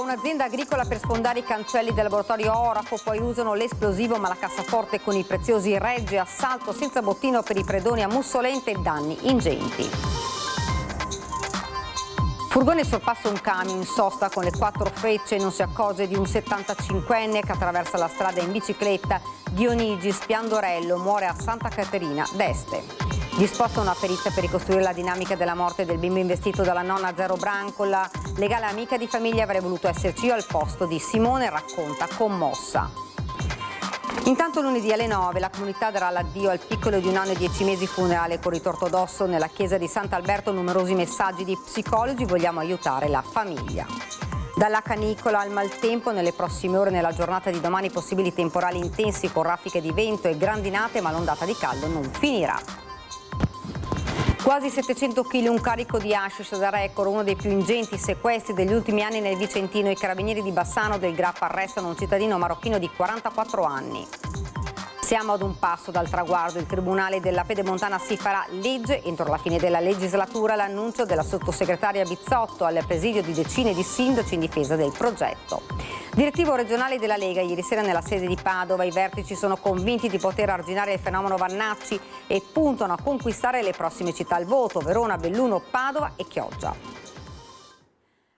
un'azienda agricola per sfondare i cancelli del laboratorio Orafo, poi usano l'esplosivo ma la cassaforte con i preziosi regge, assalto senza bottino per i predoni a Mussolente e danni ingenti. Furgone sorpassa un camion in sosta con le 4 frecce, non si accorge di un 75enne che attraversa la strada in bicicletta. Dionigi Spiandorello muore a Santa Caterina d'Este. Disposta una perizia per ricostruire la dinamica della morte del bimbo investito dalla nonna Zero Branco. La legale amica di famiglia avrei voluto esserci io al posto di Simone, racconta commossa. Intanto lunedì alle 9 la comunità darà l'addio al piccolo di 1 anno e 10 mesi funerale con rito ortodosso nella chiesa di Sant'Alberto. Numerosi messaggi di psicologi, vogliamo aiutare la famiglia. Dalla canicola al maltempo, nelle prossime ore nella giornata di domani possibili temporali intensi con raffiche di vento e grandinate, ma l'ondata di caldo non finirà. Quasi 700 kg, un carico di hashish da record, uno dei più ingenti sequestri degli ultimi anni nel Vicentino. I carabinieri di Bassano del Grappa arrestano un cittadino marocchino di 44 anni. Siamo ad un passo dal traguardo. Il Tribunale della Pedemontana si farà legge entro la fine della legislatura. L'annuncio della sottosegretaria Bizzotto al presidio di decine di sindaci in difesa del progetto. Direttivo regionale della Lega ieri sera nella sede di Padova. I vertici sono convinti di poter arginare il fenomeno Vannacci e puntano a conquistare le prossime città al voto: Verona, Belluno, Padova e Chioggia.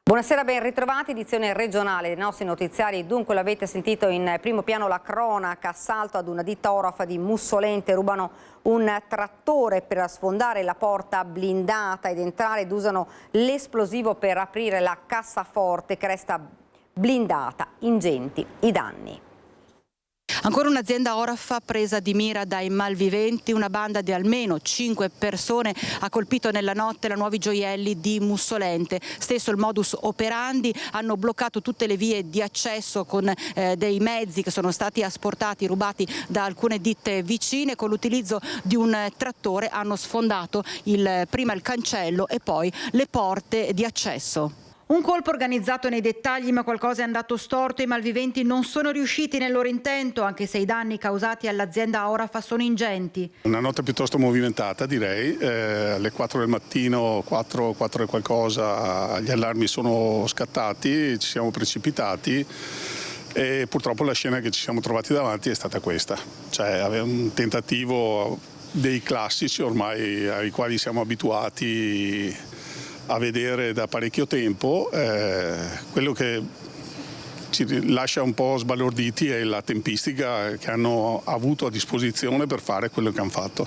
Buonasera, ben ritrovati, edizione regionale dei nostri notiziari. Dunque l'avete sentito in primo piano la cronaca, assalto ad una ditta Orafa di Mussolente, rubano un trattore per sfondare la porta blindata ed entrare ed usano l'esplosivo per aprire la cassaforte che resta blindata, ingenti i danni. Ancora un'azienda Orafa presa di mira dai malviventi. Una banda di almeno 5 persone ha colpito nella notte la Nuovi Gioielli di Mussolente. Stesso il modus operandi, hanno bloccato tutte le vie di accesso con dei mezzi che sono stati asportati, rubati da alcune ditte vicine. Con l'utilizzo di un trattore hanno sfondato prima il cancello e poi le porte di accesso. Un colpo organizzato nei dettagli, ma qualcosa è andato storto. I malviventi non sono riusciti nel loro intento, anche se i danni causati all'azienda Orafa sono ingenti. Una notte piuttosto movimentata, direi. Alle 4 del mattino, 4 e qualcosa, gli allarmi sono scattati, ci siamo precipitati e purtroppo la scena che ci siamo trovati davanti è stata questa. Cioè, aveva un tentativo dei classici ormai ai quali siamo abituati a vedere da parecchio tempo. Quello che ci lascia un po' sbalorditi è la tempistica che hanno avuto a disposizione per fare quello che hanno fatto.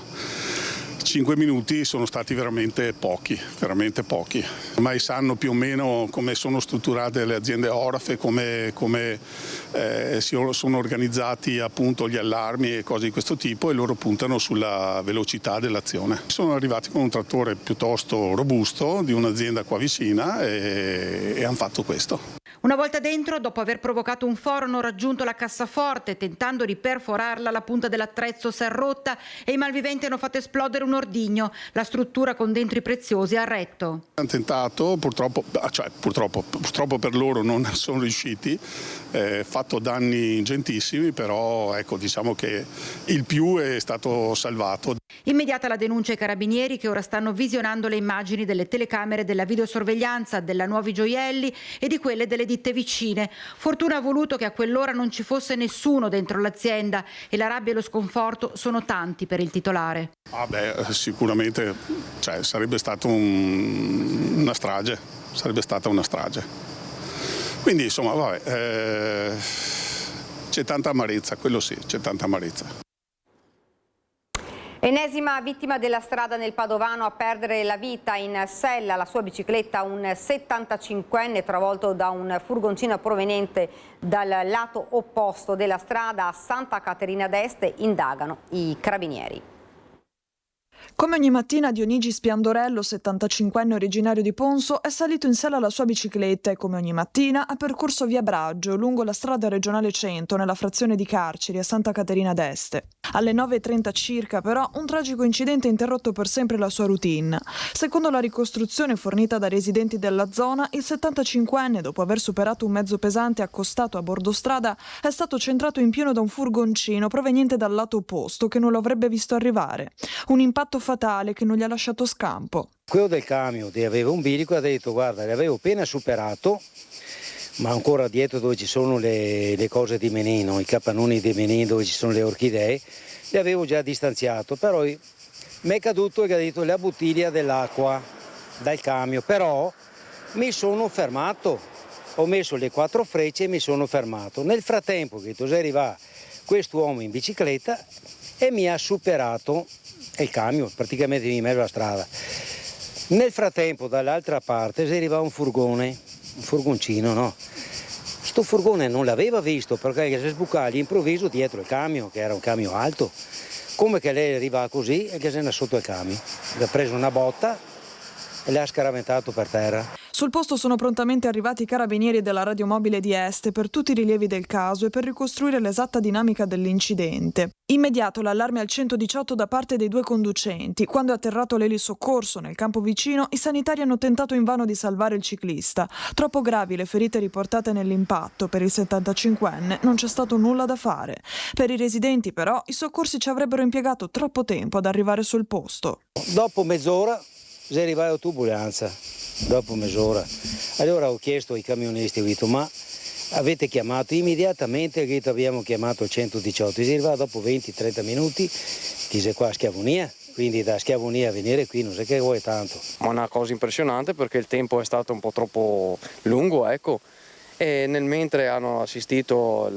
5 minuti sono stati veramente pochi, veramente pochi. Ormai sanno più o meno come sono strutturate le aziende Orafe, come sono organizzati appunto gli allarmi e cose di questo tipo, e loro puntano sulla velocità dell'azione. Sono arrivati con un trattore piuttosto robusto di un'azienda qua vicina e hanno fatto questo. Una volta dentro, dopo aver provocato un foro, hanno raggiunto la cassaforte. Tentando di perforarla, la punta dell'attrezzo si è rotta e i malviventi hanno fatto esplodere un ordigno. La struttura con dentro i preziosi ha retto. Hanno tentato, purtroppo per loro non sono riusciti, fatto danni ingentissimi, però ecco, diciamo che il più è stato salvato. Immediata la denuncia ai carabinieri, che ora stanno visionando le immagini delle telecamere della videosorveglianza della Nuovi Gioielli e di quelle delle ditte vicine. Fortuna ha voluto che a quell'ora non ci fosse nessuno dentro l'azienda e la rabbia e lo sconforto sono tanti per il titolare. Sicuramente sarebbe stata una strage, Quindi insomma c'è tanta amarezza, quello sì, c'è tanta amarezza. Ennesima vittima della strada nel Padovano a perdere la vita in sella alla sua bicicletta, un 75enne travolto da un furgoncino proveniente dal lato opposto della strada a Santa Caterina d'Este. Indagano i carabinieri. Come ogni mattina Dionigi Spiandorello, 75enne originario di Ponso, è salito in sella alla sua bicicletta e come ogni mattina ha percorso via Braggio, lungo la strada regionale 100, nella frazione di Carceri, a Santa Caterina d'Este. Alle 9:30 circa, però, un tragico incidente ha interrotto per sempre la sua routine. Secondo la ricostruzione fornita dai residenti della zona, il 75enne, dopo aver superato un mezzo pesante accostato a bordo strada, è stato centrato in pieno da un furgoncino proveniente dal lato opposto che non lo avrebbe visto arrivare. Un impatto fatale che non gli ha lasciato scampo. Quello del camion aveva un bilico e ha detto: guarda, l'avevo appena superato, ma ancora dietro dove ci sono le cose di Menino, i capannoni di Menino dove ci sono le orchidee, li avevo già distanziato, però mi è caduto la bottiglia dell'acqua dal camion, però mi sono fermato, ho messo le 4 frecce e mi sono fermato. Nel frattempo che arriva quest'uomo in bicicletta e mi ha superato il camion, praticamente in mezzo alla strada. Nel frattempo dall'altra parte si arriva un furgoncino, no? Sto furgone non l'aveva visto perché si sbucava all'improvviso dietro il camion, che era un camion alto. Come che lei arriva così e che se ne è sotto il camion. Ha preso una botta e l'ha scaraventato per terra. Sul posto sono prontamente arrivati i carabinieri della radiomobile di Este per tutti i rilievi del caso e per ricostruire l'esatta dinamica dell'incidente. Immediato l'allarme al 118 da parte dei 2 conducenti. Quando è atterrato l'elisoccorso nel campo vicino, i sanitari hanno tentato invano di salvare il ciclista. Troppo gravi le ferite riportate nell'impatto. Per il 75enne non c'è stato nulla da fare. Per i residenti, però, i soccorsi ci avrebbero impiegato troppo tempo ad arrivare sul posto. Dopo mezz'ora si è arrivata turbolenza. Dopo mezz'ora. Allora ho chiesto ai camionisti, ho detto, ma avete chiamato immediatamente? Che abbiamo chiamato il 118. Si è arrivato dopo 20-30 minuti, chi sei qua a Schiavonia, quindi da Schiavonia a venire qui non so che vuoi tanto. Ma una cosa impressionante perché il tempo è stato un po' troppo lungo, ecco, e nel mentre hanno assistito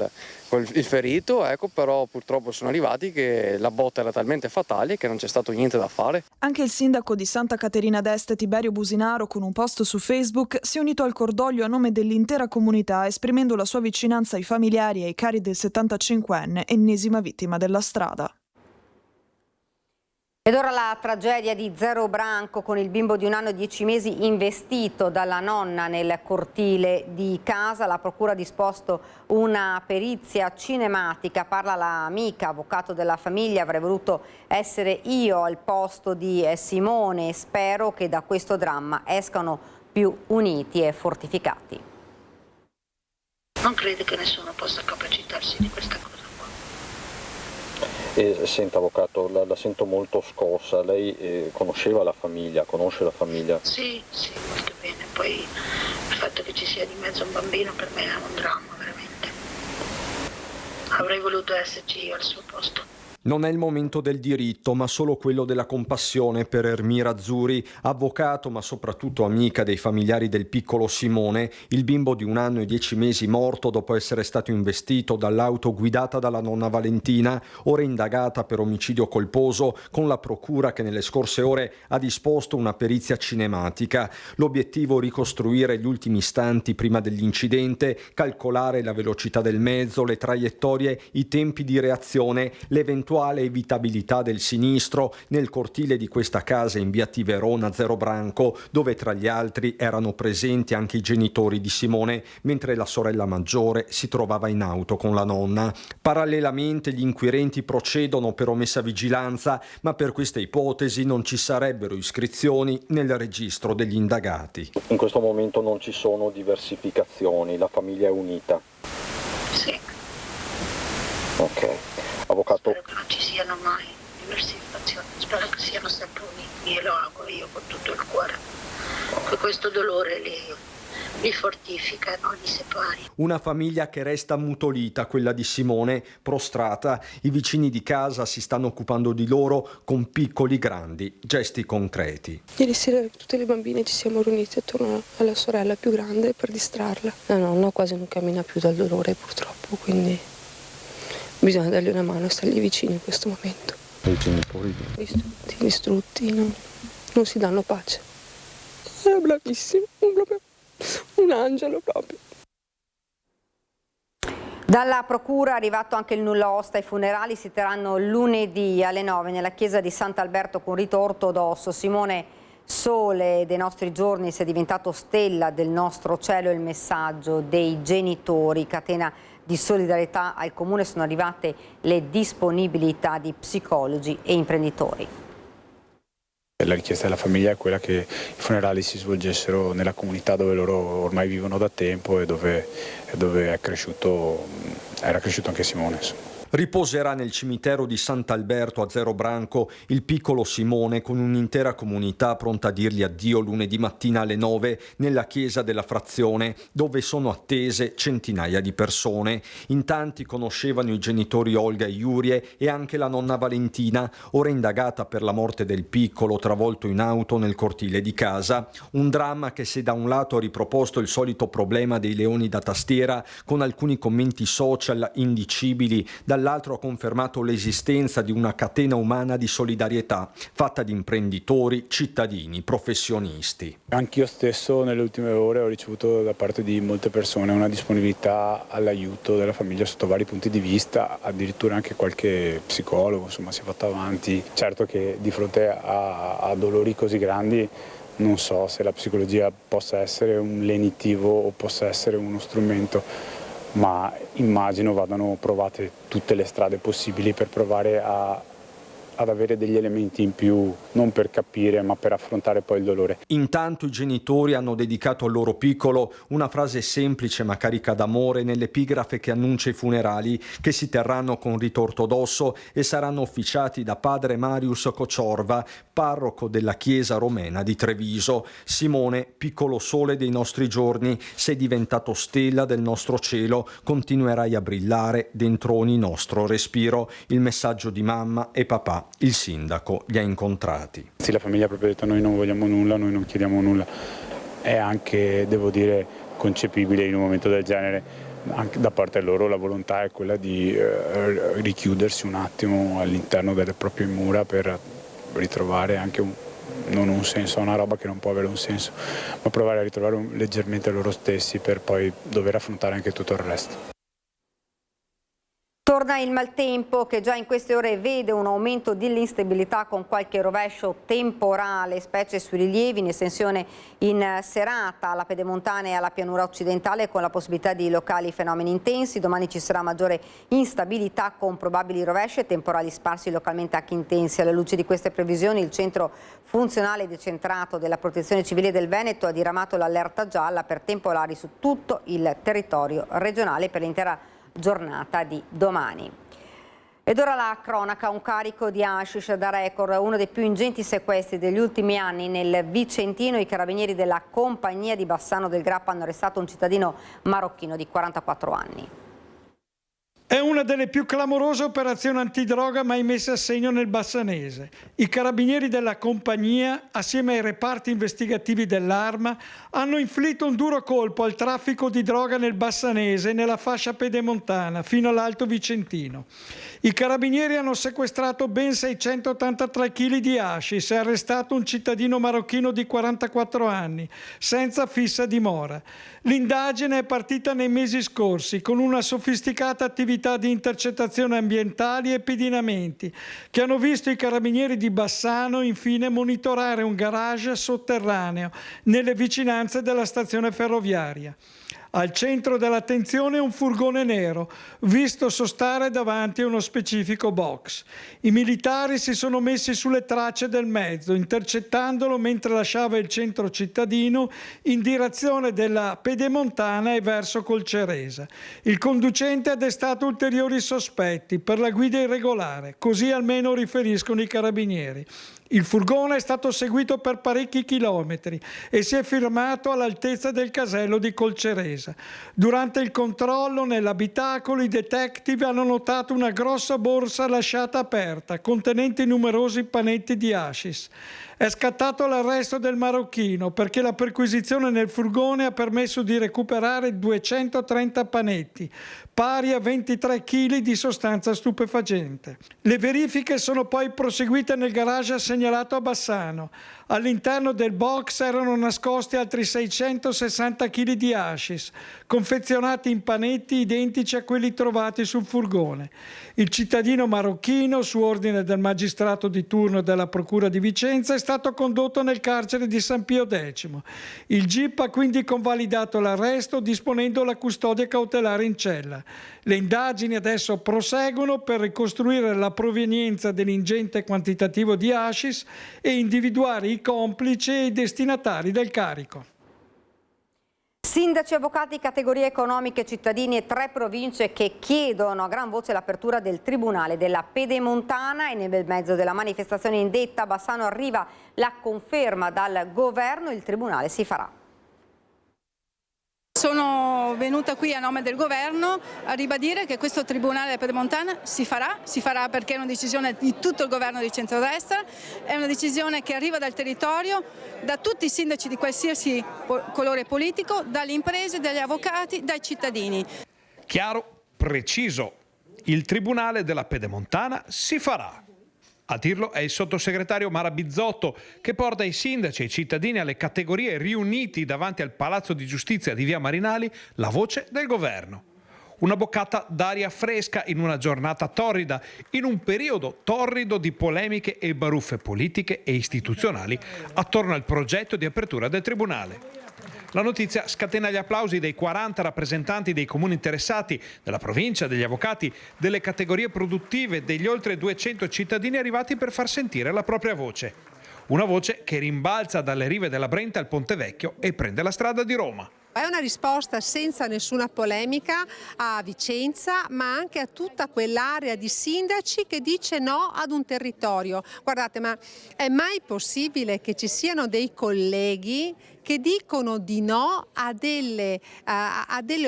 il ferito, ecco, però purtroppo sono arrivati che la botta era talmente fatale che non c'è stato niente da fare. Anche il sindaco di Santa Caterina d'Este, Tiberio Businaro, con un post su Facebook si è unito al cordoglio a nome dell'intera comunità, esprimendo la sua vicinanza ai familiari e ai cari del 75enne, ennesima vittima della strada. Ed ora la tragedia di Zero Branco con il bimbo di 1 anno e 10 mesi investito dalla nonna nel cortile di casa. La procura ha disposto una perizia cinematica. Parla l'amica, avvocato della famiglia. Avrei voluto essere io al posto di Simone. Spero che da questo dramma escano più uniti e fortificati. Non credo che nessuno possa capacitarsi di questa cosa. Senta avvocato, la sento molto scossa, lei conosceva la famiglia, conosce la famiglia? Sì, molto bene, poi il fatto che ci sia di mezzo un bambino per me è un dramma veramente. Avrei voluto esserci io al suo posto. Non è il momento del diritto, ma solo quello della compassione per Ermira Azzuri, avvocato ma soprattutto amica dei familiari del piccolo Simone, il bimbo di 1 anno e 10 mesi morto dopo essere stato investito dall'auto guidata dalla nonna Valentina, ora indagata per omicidio colposo, con la procura che nelle scorse ore ha disposto una perizia cinematica. L'obiettivo: ricostruire gli ultimi istanti prima dell'incidente, calcolare la velocità del mezzo, le traiettorie, i tempi di reazione, l'eventuale evitabilità del sinistro nel cortile di questa casa in via Tiverona Zero Branco, dove tra gli altri erano presenti anche i genitori di Simone, mentre la sorella maggiore si trovava in auto con la nonna. Parallelamente gli inquirenti procedono per omessa vigilanza, ma per questa ipotesi non ci sarebbero iscrizioni nel registro degli indagati. In questo momento non ci sono diversificazioni, la famiglia è unita? Sì. Ok. Avvocato. Spero che non ci siano mai diversificazioni, spero che siano sempre uniti, e lo auguro io con tutto il cuore, che questo dolore li fortifica, non li separi. Una famiglia che resta ammutolita, quella di Simone, prostrata. I vicini di casa si stanno occupando di loro con piccoli grandi gesti concreti. Ieri sera tutte le bambine ci siamo riunite attorno alla sorella più grande per distrarla. La nonna quasi non cammina più dal dolore purtroppo, quindi bisogna dargli una mano e stargli vicino in questo momento. I genitori distrutti, non si danno pace. Era bravissimo, un angelo proprio. Dalla procura è arrivato anche il nulla osta. I funerali si terranno lunedì alle 9 nella chiesa di Sant'Alberto con rito ortodosso. Simone, sole dei nostri giorni, si è diventato stella del nostro cielo. Il messaggio dei genitori, catena di solidarietà al comune. Sono arrivate le disponibilità di psicologi e imprenditori. La richiesta della famiglia è quella che i funerali si svolgessero nella comunità dove loro ormai vivono da tempo e dove era cresciuto anche Simone. Riposerà nel cimitero di Sant'Alberto a Zero Branco il piccolo Simone, con un'intera comunità pronta a dirgli addio lunedì mattina alle 9 nella chiesa della frazione, dove sono attese centinaia di persone. In tanti conoscevano i genitori Olga e Yurie e anche la nonna Valentina, ora indagata per la morte del piccolo travolto in auto nel cortile di casa. Un dramma che, se da un lato ha riproposto il solito problema dei leoni da tastiera con alcuni commenti social indicibili, dall'altro ha confermato l'esistenza di una catena umana di solidarietà fatta di imprenditori, cittadini, professionisti. Anch'io stesso nelle ultime ore ho ricevuto da parte di molte persone una disponibilità all'aiuto della famiglia sotto vari punti di vista, addirittura anche qualche psicologo, insomma, si è fatto avanti. Certo che di fronte a dolori così grandi non so se la psicologia possa essere un lenitivo o possa essere uno strumento, ma immagino vadano provate tutte le strade possibili per provare ad avere degli elementi in più, non per capire ma per affrontare poi il dolore. Intanto i genitori hanno dedicato al loro piccolo una frase semplice ma carica d'amore nell'epigrafe che annuncia i funerali, che si terranno con rito ortodosso e saranno officiati da padre Marius Cociorva, parroco della chiesa romena di Treviso. Simone, piccolo sole dei nostri giorni, sei diventato stella del nostro cielo, continuerai a brillare dentro ogni nostro respiro. Il messaggio di mamma e papà. Il sindaco li ha incontrati. Sì, la famiglia ha proprio detto: noi non vogliamo nulla, noi non chiediamo nulla. È anche, devo dire, concepibile in un momento del genere. Anche da parte loro la volontà è quella di richiudersi un attimo all'interno delle proprie mura per ritrovare anche non un senso, una roba che non può avere un senso, ma provare a ritrovare leggermente loro stessi per poi dover affrontare anche tutto il resto. Torna il maltempo, che già in queste ore vede un aumento dell'instabilità con qualche rovescio temporale, specie sui rilievi in estensione in serata alla pedemontana e alla pianura occidentale, con la possibilità di locali fenomeni intensi. Domani ci sarà maggiore instabilità con probabili rovesci e temporali sparsi localmente anche intensi. Alla luce di queste previsioni, il Centro Funzionale Decentrato della Protezione Civile del Veneto ha diramato l'allerta gialla per temporali su tutto il territorio regionale per l'intera giornata di domani. Ed ora la cronaca: un carico di hashish da record, uno dei più ingenti sequestri degli ultimi anni nel Vicentino. I carabinieri della compagnia di Bassano del Grappa hanno arrestato un cittadino marocchino di 44 anni. È una delle più clamorose operazioni antidroga mai messe a segno nel Bassanese. I carabinieri della compagnia, assieme ai reparti investigativi dell'Arma, hanno inflitto un duro colpo al traffico di droga nel Bassanese e nella fascia pedemontana fino all'Alto Vicentino. I carabinieri hanno sequestrato ben 683 kg di hashish e arrestato un cittadino marocchino di 44 anni, senza fissa dimora. L'indagine è partita nei mesi scorsi con una sofisticata attività di intercettazione ambientali e pedinamenti che hanno visto i carabinieri di Bassano infine monitorare un garage sotterraneo nelle vicinanze della stazione ferroviaria. Al centro dell'attenzione un furgone nero, visto sostare davanti a uno specifico box. I militari si sono messi sulle tracce del mezzo, intercettandolo mentre lasciava il centro cittadino in direzione della pedemontana e verso Colceresa. Il conducente ha destato ulteriori sospetti per la guida irregolare, così almeno riferiscono i carabinieri. Il furgone è stato seguito per parecchi chilometri e si è fermato all'altezza del casello di Colceresa. Durante il controllo nell'abitacolo i detective hanno notato una grossa borsa lasciata aperta contenente numerosi panetti di hashish. È scattato l'arresto del marocchino perché la perquisizione nel furgone ha permesso di recuperare 230 panetti, pari a 23 kg di sostanza stupefacente. Le verifiche sono poi proseguite nel garage segnalato a Bassano. All'interno del box erano nascosti altri 660 kg di hashish, confezionati in panetti identici a quelli trovati sul furgone. Il cittadino marocchino, su ordine del magistrato di turno della Procura di Vicenza, è stato condotto nel carcere di San Pio X. Il GIP ha quindi convalidato l'arresto disponendo la custodia cautelare in cella. Le indagini adesso proseguono per ricostruire la provenienza dell'ingente quantitativo di hashish e individuare i complici e i destinatari del carico. Sindaci, avvocati, categorie economiche, cittadini e 3 province che chiedono a gran voce l'apertura del Tribunale della Pedemontana, e nel mezzo della manifestazione indetta a Bassano arriva la conferma dal governo: il Tribunale si farà. Sono venuta qui a nome del governo a ribadire che questo Tribunale della Pedemontana si farà perché è una decisione di tutto il governo di centrodestra, è una decisione che arriva dal territorio, da tutti i sindaci di qualsiasi colore politico, dalle imprese, dagli avvocati, dai cittadini. Chiaro, preciso, il Tribunale della Pedemontana si farà. A dirlo è il sottosegretario Mara Bizzotto, che porta i sindaci e i cittadini alle categorie riuniti davanti al Palazzo di Giustizia di Via Marinali la voce del governo. Una boccata d'aria fresca in una giornata torrida, in un periodo torrido di polemiche e baruffe politiche e istituzionali attorno al progetto di apertura del Tribunale. La notizia scatena gli applausi dei 40 rappresentanti dei comuni interessati, della provincia, degli avvocati, delle categorie produttive, degli oltre 200 cittadini arrivati per far sentire la propria voce. Una voce che rimbalza dalle rive della Brenta al Ponte Vecchio e prende la strada di Roma. È una risposta senza nessuna polemica a Vicenza, ma anche a tutta quell'area di sindaci che dice no ad un territorio. Guardate, ma è mai possibile che ci siano dei colleghi che dicono di no a delle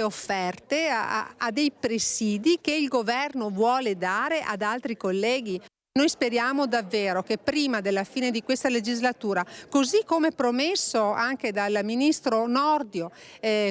offerte, a dei presidi che il governo vuole dare ad altri colleghi? Noi speriamo davvero che prima della fine di questa legislatura, così come promesso anche dal ministro Nordio,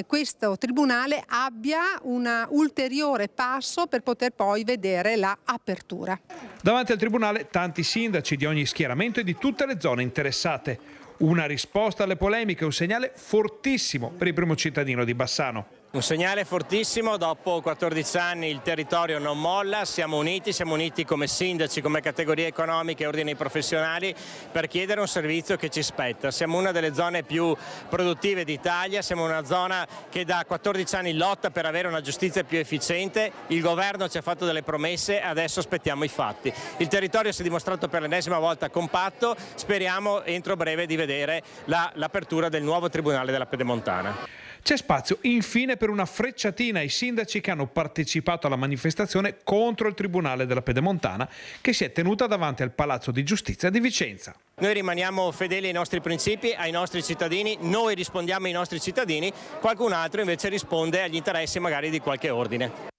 questo Tribunale abbia un ulteriore passo per poter poi vedere la apertura. Davanti al Tribunale tanti sindaci di ogni schieramento e di tutte le zone interessate. Una risposta alle polemiche, un segnale fortissimo per il primo cittadino di Bassano. Un segnale fortissimo, dopo 14 anni il territorio non molla, siamo uniti come sindaci, come categorie economiche e ordini professionali per chiedere un servizio che ci spetta. Siamo una delle zone più produttive d'Italia, siamo una zona che da 14 anni lotta per avere una giustizia più efficiente, il governo ci ha fatto delle promesse, adesso aspettiamo i fatti. Il territorio si è dimostrato per l'ennesima volta compatto, speriamo entro breve di vedere l'apertura del nuovo Tribunale della Pedemontana. C'è spazio infine per una frecciatina ai sindaci che hanno partecipato alla manifestazione contro il Tribunale della Pedemontana che si è tenuta davanti al Palazzo di Giustizia di Vicenza. Noi rimaniamo fedeli ai nostri principi, ai nostri cittadini, noi rispondiamo ai nostri cittadini, qualcun altro invece risponde agli interessi magari di qualche ordine.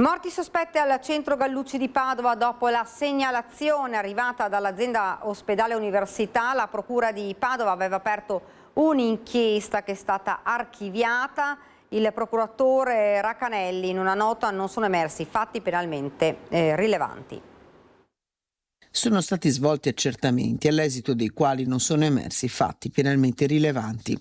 Morti sospette al centro Gallucci di Padova dopo la segnalazione arrivata dall'azienda Ospedale Università. La procura di Padova aveva aperto un'inchiesta che è stata archiviata. Il procuratore Racanelli: in una nota non sono emersi fatti penalmente rilevanti. Sono stati svolti accertamenti all'esito dei quali non sono emersi fatti penalmente rilevanti.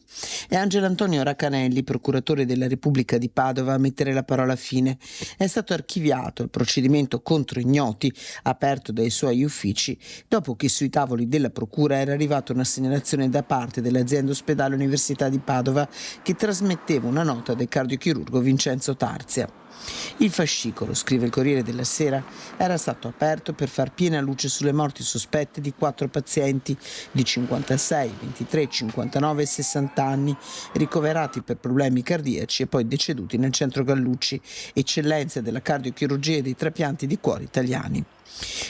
È Angelo Antonio Racanelli, procuratore della Repubblica di Padova, a mettere la parola fine. È stato archiviato il procedimento contro ignoti aperto dai suoi uffici dopo che sui tavoli della procura era arrivata una segnalazione da parte dell'azienda Ospedale Università di Padova che trasmetteva una nota del cardiochirurgo Vincenzo Tarzia. Il fascicolo, scrive il Corriere della Sera, era stato aperto per far piena luce sulle morti sospette di 4 pazienti di 56, 23, 59 e 60 anni, ricoverati per problemi cardiaci e poi deceduti nel centro Gallucci, eccellenze della cardiochirurgia e dei trapianti di cuore italiani.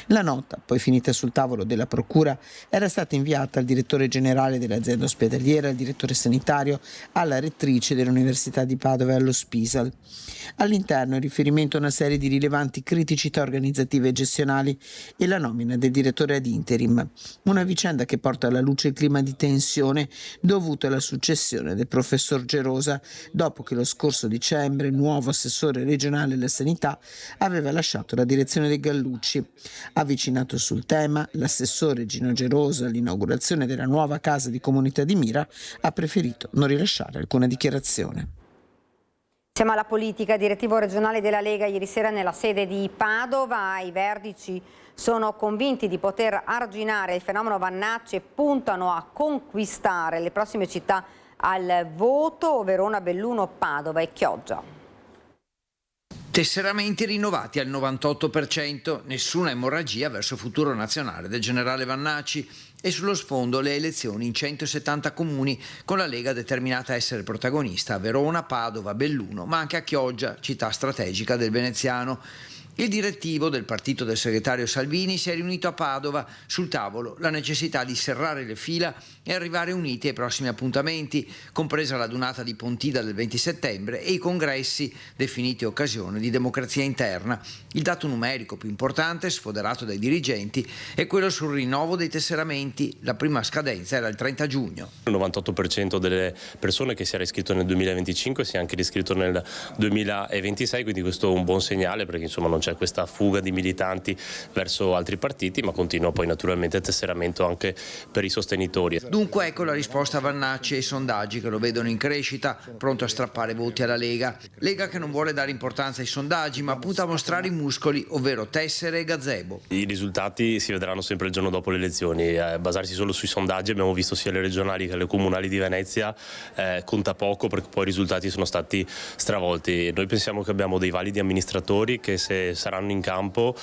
La nota, poi finita sul tavolo della procura, era stata inviata al direttore generale dell'azienda ospedaliera, al direttore sanitario, alla rettrice dell'Università di Padova e allo Spisal. All'interno è riferimento a una serie di rilevanti criticità organizzative e gestionali e la nomina del direttore ad interim. Una vicenda che porta alla luce il clima di tensione dovuto alla successione del professor Gerosa, dopo che lo scorso dicembre il nuovo assessore regionale alla sanità aveva lasciato la direzione dei Gallucci. Avvicinato sul tema, l'assessore Gino Gerosa all'inaugurazione della nuova casa di comunità di Mira ha preferito non rilasciare alcuna dichiarazione. Siamo alla politica. Direttivo regionale della Lega ieri sera nella sede di Padova. I vertici sono convinti di poter arginare il fenomeno Vannacci e puntano a conquistare le prossime città al voto: Verona, Belluno, Padova e Chioggia. Tesseramenti rinnovati al 98%, nessuna emorragia verso futuro nazionale del generale Vannacci e sullo sfondo le elezioni in 170 comuni con la Lega determinata a essere protagonista a Verona, Padova, Belluno, ma anche a Chioggia, città strategica del veneziano. Il direttivo del partito del segretario Salvini si è riunito a Padova, sul tavolo la necessità di serrare le fila e arrivare uniti ai prossimi appuntamenti, compresa la adunata di Pontida del 20 settembre e i congressi definiti occasione di democrazia interna. Il dato numerico più importante, sfoderato dai dirigenti, è quello sul rinnovo dei tesseramenti. La prima scadenza era il 30 giugno. Il 98% delle persone che si era iscritto nel 2025 si è anche iscritto nel 2026, quindi questo è un buon segnale, perché insomma non c'è questa fuga di militanti verso altri partiti, ma continua poi naturalmente il tesseramento anche per i sostenitori. Dunque ecco la risposta a Vannacci e ai sondaggi che lo vedono in crescita, pronto a strappare voti alla Lega. Lega che non vuole dare importanza ai sondaggi, ma punta a mostrare i muscoli, ovvero tessere e gazebo. I risultati si vedranno sempre il giorno dopo le elezioni. Basarsi solo sui sondaggi, abbiamo visto sia le regionali che le comunali di Venezia, conta poco, perché poi i risultati sono stati stravolti. Noi pensiamo che abbiamo dei validi amministratori che, se saranno in campo,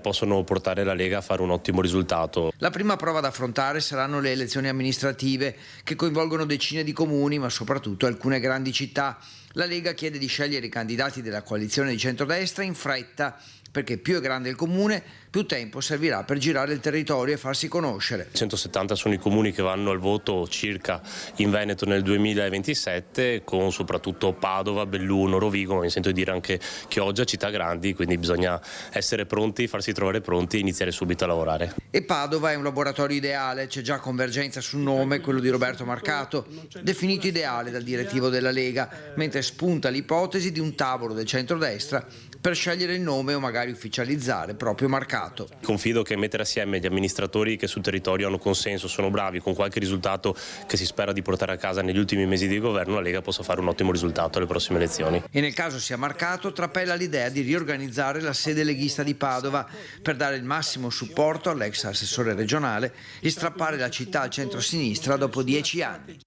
possono portare la Lega a fare un ottimo risultato. La prima prova da affrontare saranno le elezioni amministrative, che coinvolgono decine di comuni, ma soprattutto alcune grandi città. La Lega chiede di scegliere i candidati della coalizione di centrodestra in fretta, perché più è grande il comune, più tempo servirà per girare il territorio e farsi conoscere. 170 sono i comuni che vanno al voto circa in Veneto nel 2027, con soprattutto Padova, Belluno, Rovigo, ma mi sento di dire anche Chioggia, città grandi, quindi bisogna essere pronti, farsi trovare pronti e iniziare subito a lavorare. E Padova è un laboratorio ideale, c'è già convergenza sul nome, quello di Roberto Marcato, definito ideale dal direttivo della Lega, mentre spunta l'ipotesi di un tavolo del centrodestra per scegliere il nome o magari ufficializzare proprio Marcato. Confido che mettere assieme gli amministratori che sul territorio hanno consenso, sono bravi, con qualche risultato che si spera di portare a casa negli ultimi mesi di governo, la Lega possa fare un ottimo risultato alle prossime elezioni. E nel caso sia Marcato, trapela l'idea di riorganizzare la sede leghista di Padova per dare il massimo supporto all'ex assessore regionale e strappare la città al centro-sinistra dopo 10 anni.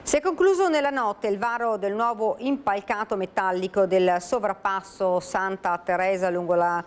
Si è concluso nella notte il varo del nuovo impalcato metallico del sovrappasso Santa Teresa lungo la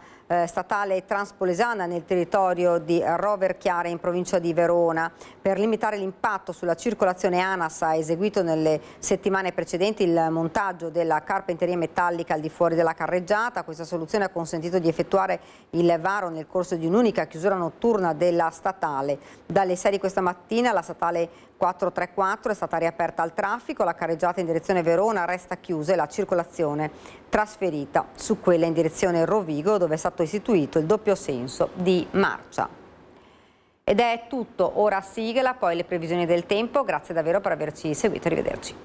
statale Transpolesana nel territorio di Roverchiara in provincia di Verona. Per limitare l'impatto sulla circolazione, ANAS ha eseguito nelle settimane precedenti il montaggio della carpenteria metallica al di fuori della carreggiata. Questa soluzione ha consentito di effettuare il varo nel corso di un'unica chiusura notturna della statale. Dalle 6 di questa mattina la statale 434 è stata riaperta al traffico, la carreggiata in direzione Verona resta chiusa e la circolazione trasferita su quella in direzione Rovigo, dove è stato istituito il doppio senso di marcia. Ed è tutto, ora sigla, poi le previsioni del tempo. Grazie davvero per averci seguito, arrivederci.